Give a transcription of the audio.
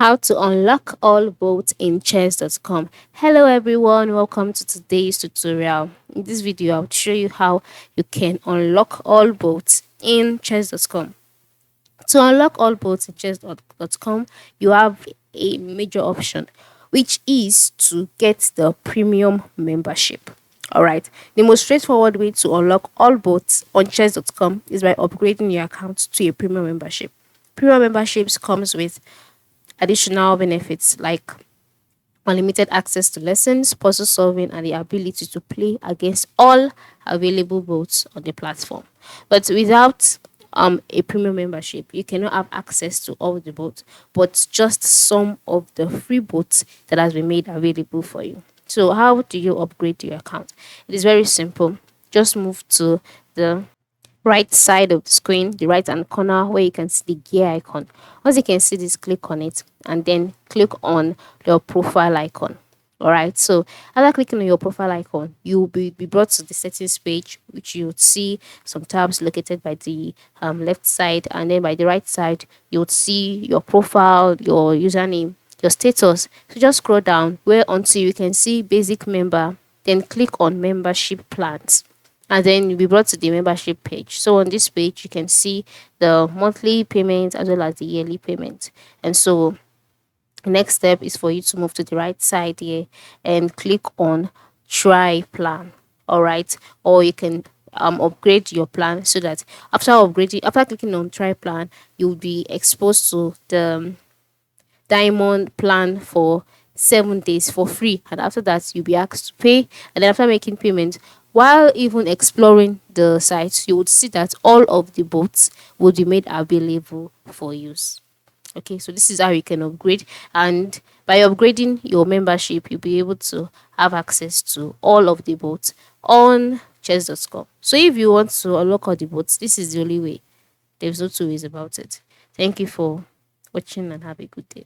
How to unlock all boats in chess.com. Hello everyone, welcome to today's tutorial. In this video, I'll show you how you can unlock all boats in chess.com. To unlock all boats in chess.com, you have a major option, which is to get the premium membership. All right, the most straightforward way to unlock all boats on chess.com is by upgrading your account to a premium membership. Premium memberships comes with additional benefits like unlimited access to lessons, puzzle solving, and the ability to play against all available bots on the platform. But without a premium membership, you cannot have access to all the bots, but just some of the free bots that has been made available for you. So how do you upgrade your account? It is very simple. Just move to the right side of the screen, the right hand corner where you can see the gear icon. Once you can see this, click on it and then click on your profile icon. All right, so after clicking on your profile icon, you'll be brought to the settings page, which you would see some tabs located by the left side, and then by the right side, you would see your profile, your username, your status. So just scroll down where until you can see basic member, then click on membership plans and then you'll be brought to the membership page. So on this page, you can see the monthly payment as well as the yearly payment. And so the next step is for you to move to the right side here and click on try plan. All right, or you can upgrade your plan so that after clicking on try plan, you'll be exposed to the diamond plan for 7 days for free, and after that you'll be asked to pay. And then after making payment, while even exploring the site, you would see that all of the boats will be made available for use. Okay, so this is how you can upgrade, and by upgrading your membership, you'll be able to have access to all of the boats on chess.com. So if you want to unlock all the boats, this is the only way. There's no two ways about it. Thank you for watching and have a good day.